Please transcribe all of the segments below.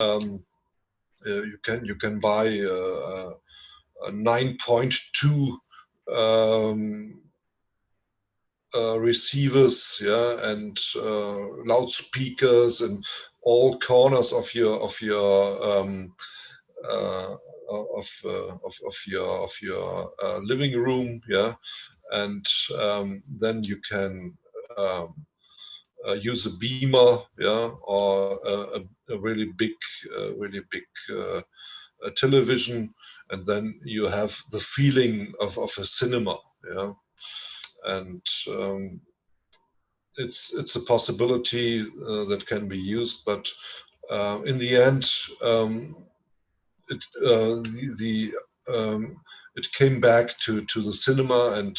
you can buy a 9.2 receivers, yeah, and loudspeakers in all corners of your living room, yeah, and then you can use a beamer, yeah, or a really big television, and then you have the feeling of a cinema, yeah, and it's a possibility that can be used, but in the end, it it came back to the cinema, and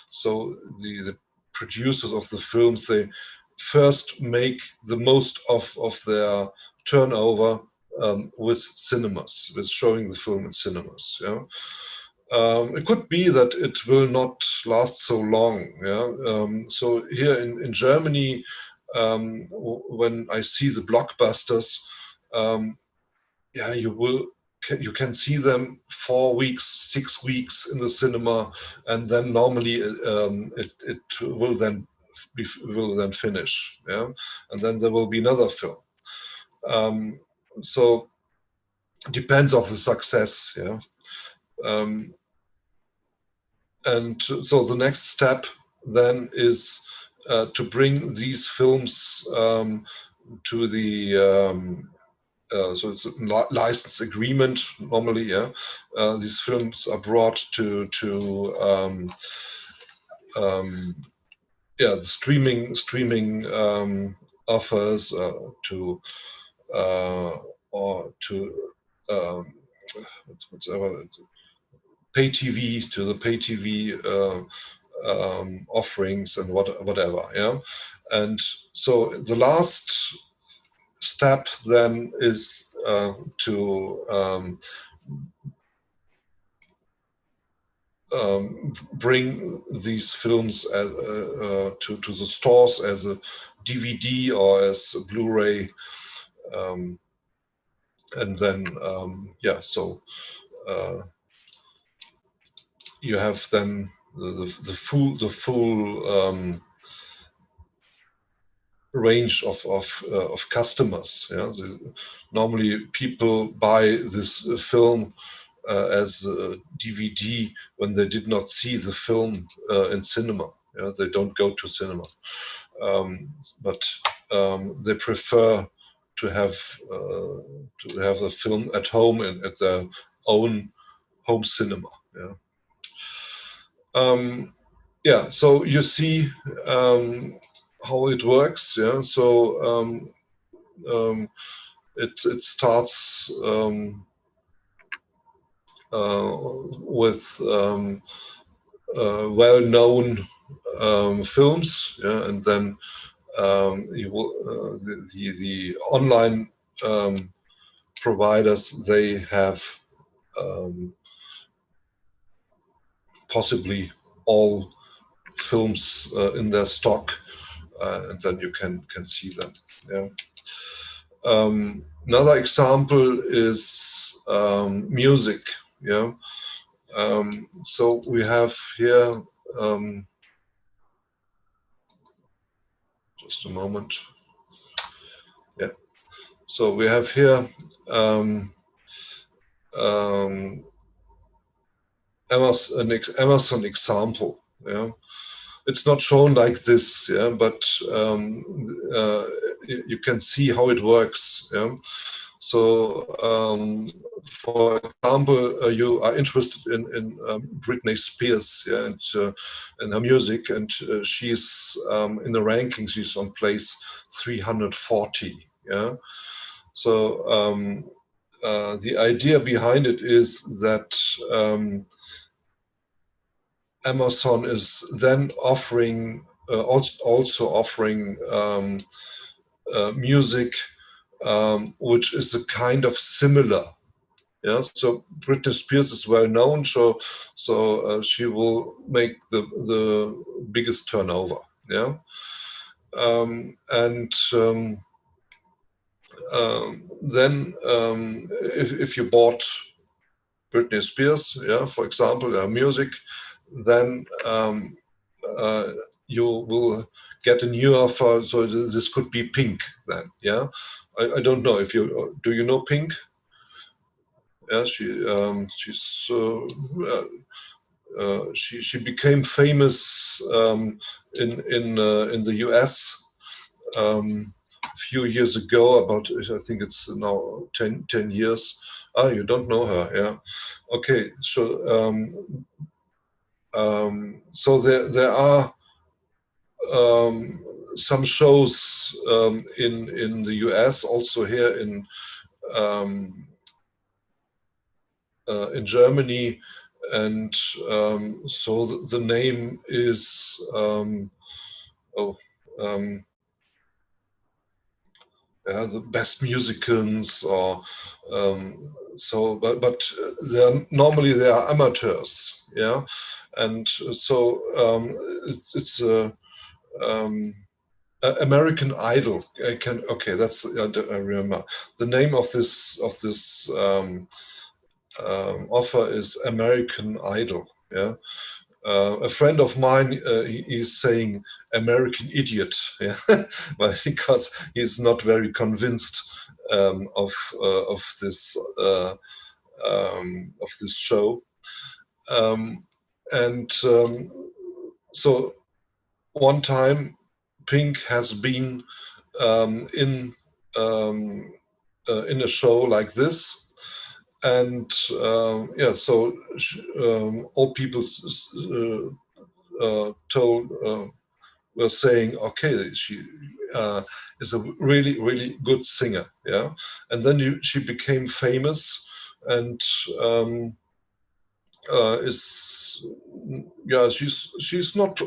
so the producers of the films, they first make the most of their turnover with cinemas, with showing the film in cinemas. Yeah, it could be that it will not last so long. Yeah, so here in Germany, when I see the blockbusters, yeah, you can see them 4 weeks, 6 weeks in the cinema, and then normally it will then finish, yeah, and then there will be another film. So it depends of the success, yeah. And so the next step then is to bring these films to the so it's a license agreement normally, yeah. These films are brought to yeah, the streaming offers to or to whatever, pay TV, to the pay TV offerings and whatever, yeah. And so the last step then is to bring these films to the stores as a DVD or as a Blu-ray, and then yeah, so you have then the full range of customers. Yeah, normally people buy this film as a DVD when they did not see the film in cinema. Yeah, they don't go to cinema, but they prefer to have the film at home and at their own home cinema. Yeah. Yeah. So you see how it works. Yeah. So it starts with well-known films, yeah, and then you will the online providers, they have possibly all films in their stock, and then you can see them. Yeah. Another example is music. Yeah. So we have here, just a moment. Yeah. So we have here Amazon example. Yeah. It's not shown like this, yeah, but you can see how it works. Yeah. So, for example, you are interested in Britney Spears, yeah, and her music, and she's in the rankings. She's on place 340. Yeah. So the idea behind it is that Amazon is then offering also offering music which is a kind of similar. Yeah, so Britney Spears is well known, so she will make the biggest turnover. Yeah, and then if you bought Britney Spears, yeah, for example, music, then you will get a new offer. So this could be Pink then, yeah. I don't know if do you know Pink? Yeah, she became famous in the US a few years ago. About, I think it's now 10 years. Ah, you don't know her, yeah? Okay, so there are some shows in the US, also here um, in Germany, and so the name is oh. The best musicians, or so, but normally they are amateurs, yeah, and so it's um, American Idol. Okay, that's I remember the name of this offer is American Idol, yeah. A friend of mine, he's saying American Idiot, yeah, but because he's not very convinced of this show, and so one time Pink has been um, in a show like this, and yeah, so all people told were saying, okay, she is a really good singer, yeah. And then she became famous, and is, yeah, she's not.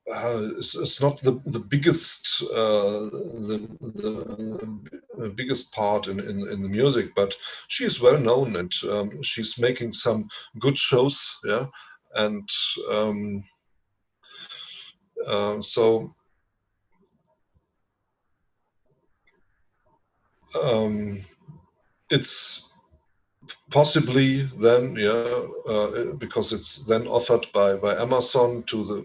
It's not the biggest the biggest part in the music, but she's well known, and she's making some good shows, yeah, and so it's possibly then, yeah, because it's then offered by Amazon to the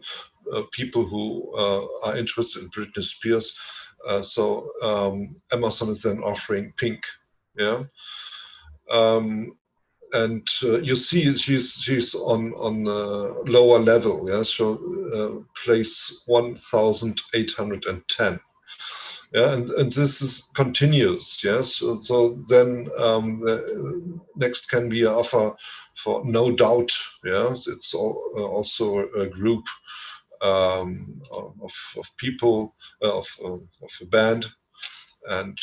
people who are interested in Britney Spears. So Amazon is then offering Pink, yeah. And you see, she's on lower level, yeah. So place 1,810. Yeah, and this is continuous. Yes, so then the next can be an offer for No Doubt. Yeah, it's also a group of people of a band, and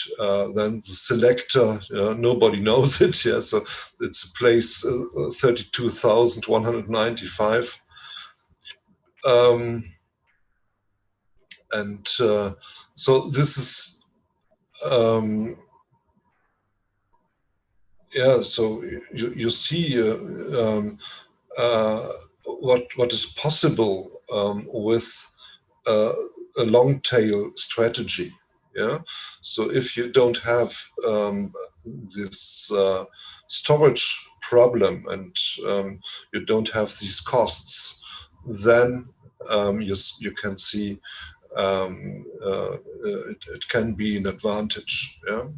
then the Selector. Nobody knows it. Yeah, so it's a place 32,195. And so this is. Yeah, so you see what is possible with a long tail strategy. Yeah, so if you don't have this storage problem, and you don't have these costs, then you can see it can be an advantage. Yeah.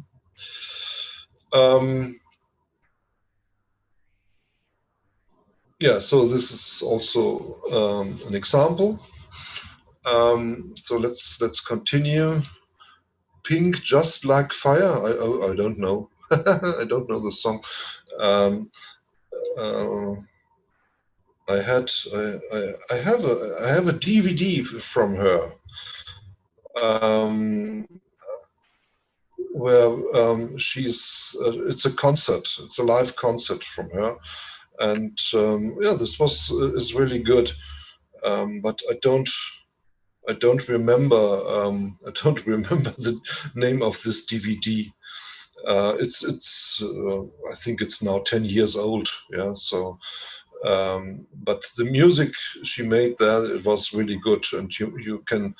Yeah, so this is also an example. So let's continue. Pink, Just Like Fire. I don't know. I don't know the song. I have a DVD from her, where she's. It's a concert. It's a live concert from her, and yeah, this is really good. But I don't remember. I don't remember the name of this DVD. It's. I think it's now 10 years old. Yeah. So, but the music she made there, it was really good, and you can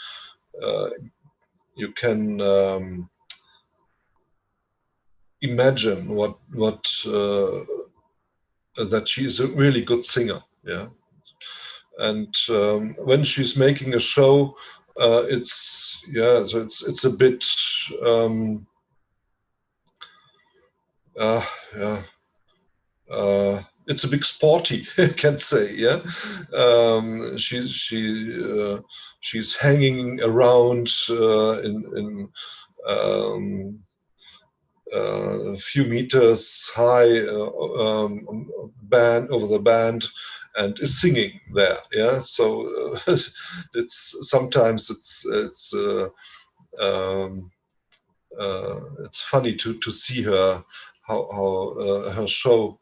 you can imagine that she's a really good singer. Yeah. And when she's making a show, it's so it's a bit yeah, it's a bit sporty, I can say. Yeah, she's hanging around in a few meters high band over the band, and is singing there. Yeah, so it's sometimes um, it's funny to see her how her show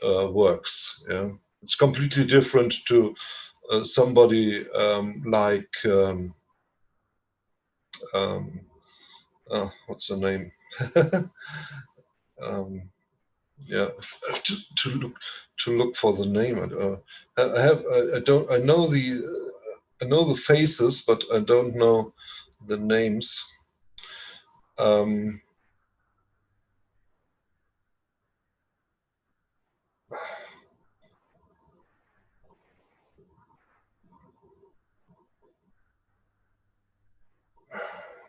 works. Yeah, it's completely different to somebody like what's her name? Yeah, to look for the name. I know the faces, but I don't know the names.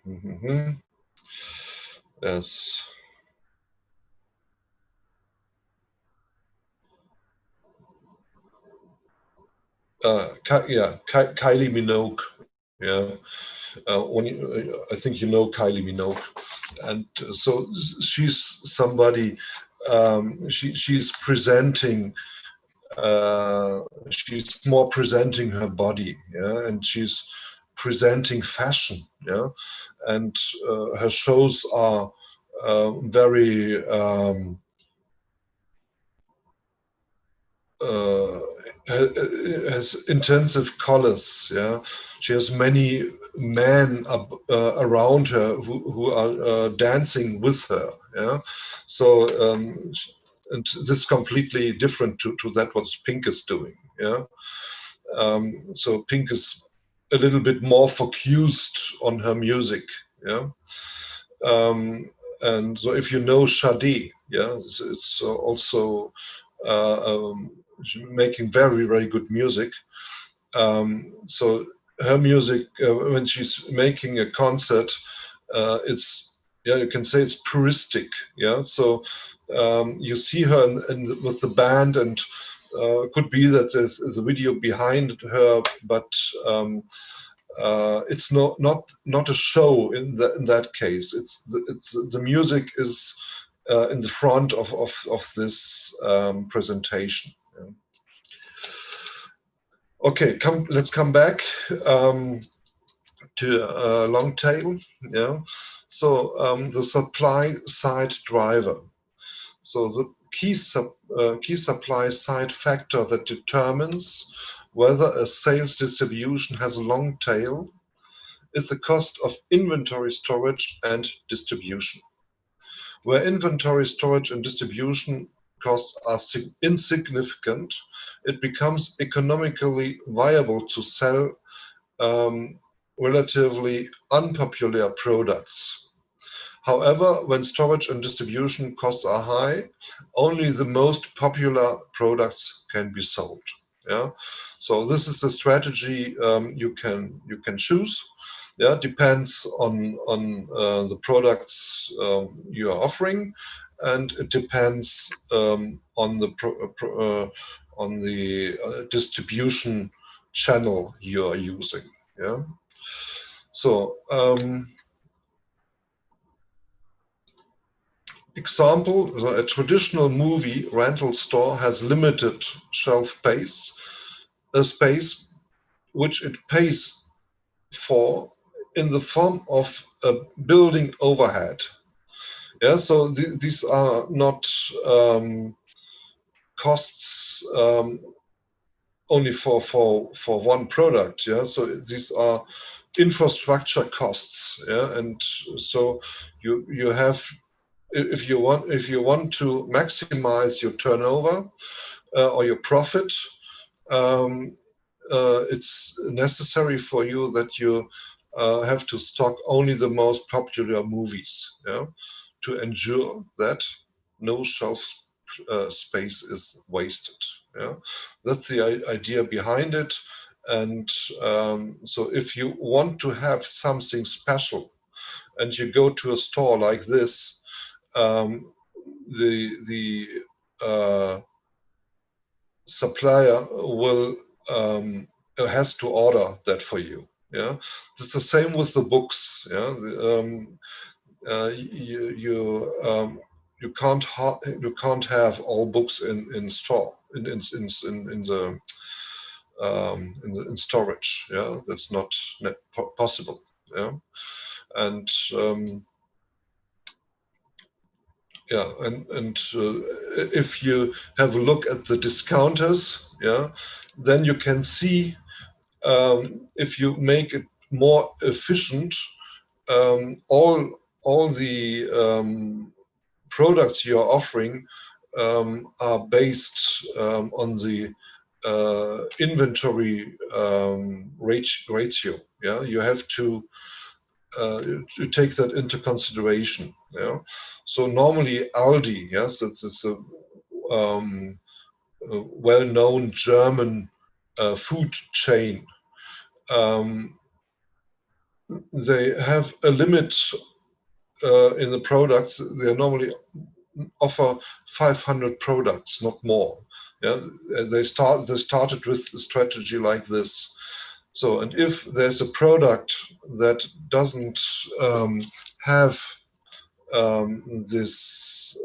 Mm-hmm. Yes. Kylie Minogue. Yeah, I think you know Kylie Minogue, and so she's somebody. She's presenting. She's more presenting her body, yeah, and she's presenting fashion, yeah, and her shows are very. Uh, has intensive colors. Yeah, she has many men around her who are dancing with her. Yeah, so and this is completely different to that what Pink is doing. Yeah, so Pink is a little bit more focused on her music. Yeah. And so if you know Sade, yeah, it's also making very, very good music. So her music, when she's making a concert, it's, yeah, you can say it's puristic. Yeah. So you see her with the band, and could be that there's a video behind her, but it's not a show in that case. It's the music is in the front of this presentation. Yeah. Okay, let's come back to long tail. Yeah, so the supply side driver. So the key supply side factor that determines whether a sales distribution has a long tail is the cost of inventory storage and distribution. Where inventory storage and distribution costs are insignificant, it becomes economically viable to sell relatively unpopular products. However, when storage and distribution costs are high, only the most popular products can be sold. Yeah, so this is the strategy you can choose. Yeah, depends on the products you are offering, and it depends on the distribution channel you are using. Yeah, so. Example, a traditional movie rental store has limited shelf space which it pays for in the form of a building overhead. Yeah, so these are not costs only for one product. Yeah, so these are infrastructure costs. Yeah, and so you have, if you want to maximize your turnover or your profit, it's necessary for you that you have to stock only the most popular movies, yeah, to ensure that no shelf space is wasted. Yeah, that's the idea behind it. And so, if you want to have something special, and you go to a store like this, the supplier will has to order that for you. Yeah, it's the same with the books. Yeah, you can't have all books in store in storage. Yeah, that's not possible. Yeah, and yeah, and if you have a look at the discounters, yeah, then you can see, if you make it more efficient, all the products you are offering are based on the inventory ratio. Yeah, you have to take that into consideration. Yeah, so normally Aldi, yes, it's a well-known German food chain. Um, they have a limit in the products. They normally offer 500 products, not more. Yeah, they started with a strategy like this. So, and if there's a product that doesn't have this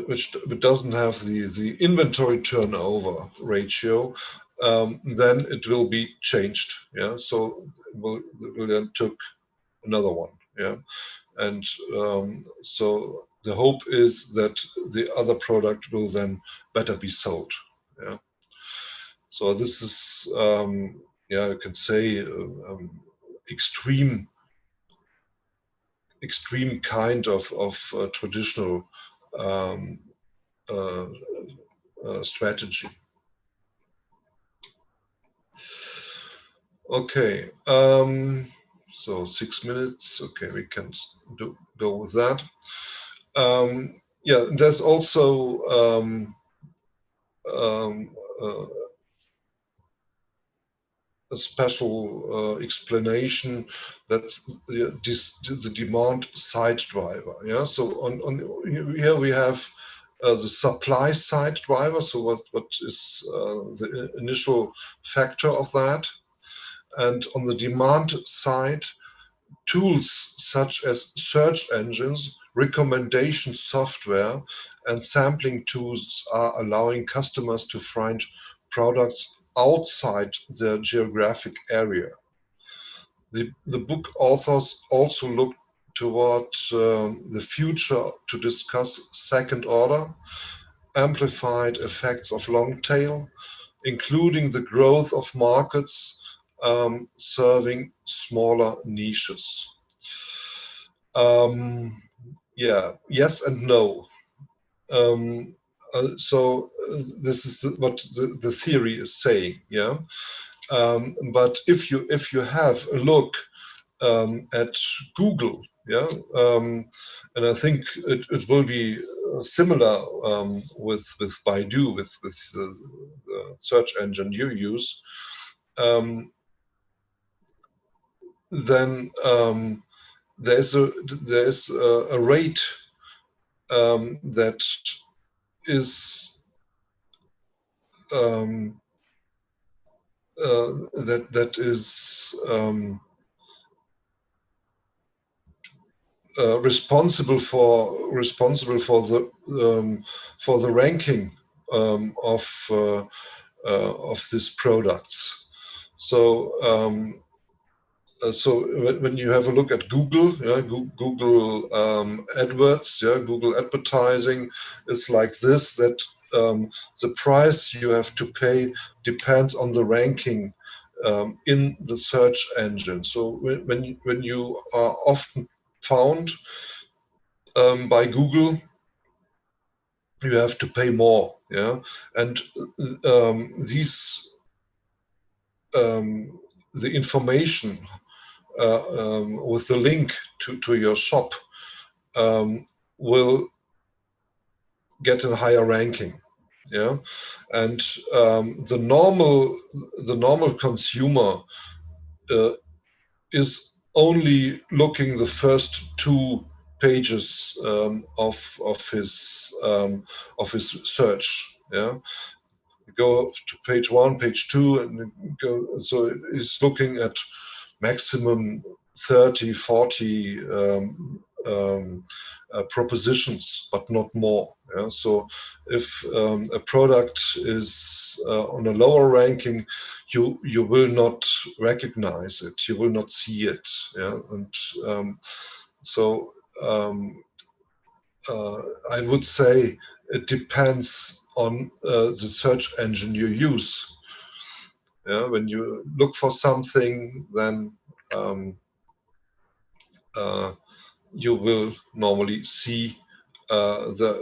which doesn't have the inventory turnover ratio, then it will be changed. Yeah, so we'll then took another one. Yeah, and so the hope is that the other product will then better be sold. Yeah, so this is yeah, you can say extreme kind of traditional um, uh, strategy. Okay, so 6 minutes. Okay, we can go with that. Yeah, there's also um, uh, a special explanation that's the demand side driver. Yeah, so on here we have the supply side driver. So what is the initial factor of that? And on the demand side, tools such as search engines, recommendation software, and sampling tools are allowing customers to find products outside their geographic area. The book authors also look toward the future to discuss second order, amplified effects of long tail, including the growth of markets serving smaller niches. Yeah, yes and no. So this is what the theory is saying. Yeah, but if you have a look at Google, yeah, and I think it will be similar with Baidu, with the search engine you use, then there's a rate that is that is responsible for the ranking of these products. So so when you have a look at Google, yeah, Google AdWords, yeah, Google advertising is like this, that the price you have to pay depends on the ranking in the search engine. So when you are often found by Google, you have to pay more. Yeah, and these the information with the link to your shop will get a higher ranking. Yeah, and the normal consumer is only looking the first 2 pages of his search. Yeah, you go to page 1, page 2, and go. So it's looking at maximum 30, 40 propositions, but not more. Yeah? So if a product is on a lower ranking, you will not recognize it, you will not see it. Yeah? And so I would say it depends on the search engine you use. Yeah? When you look for something, then you will normally see the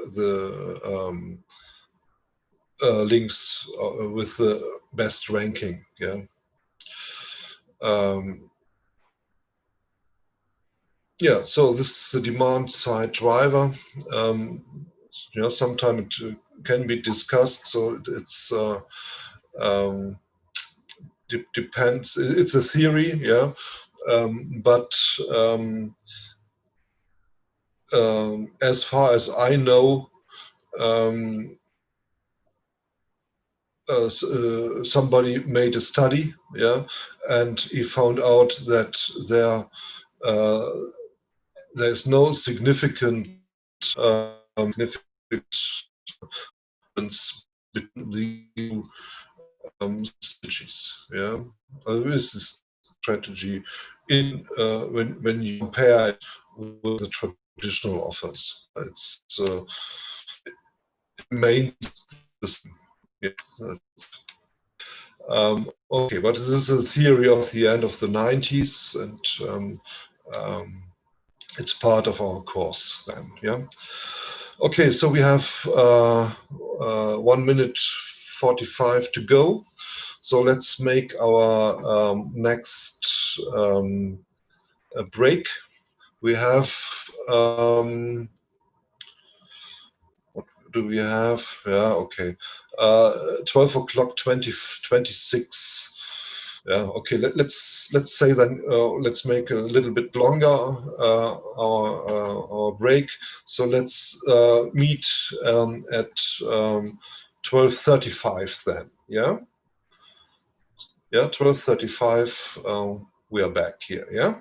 links with the best ranking. Yeah. Yeah. So this is the demand side driver. Sometimes it can be discussed. So it's depends. It's a theory. Yeah. But as far as I know, somebody made a study, yeah, and he found out that there's no significant difference between the strategies. Yeah, there is this strategy in when you compare it with the traditional offers. It's main. Yeah. Okay, but this is a theory of the end of the 90s, and it's part of our course then. Yeah. Okay, so we have 1 minute 45 to go. So let's make our next break. We have do we have? Yeah, okay. 12 o'clock 26. Yeah, okay. Let's say then let's make a little bit longer our break. So let's meet at 12:35 then. Yeah. Yeah, 12:35. We are back here. Yeah.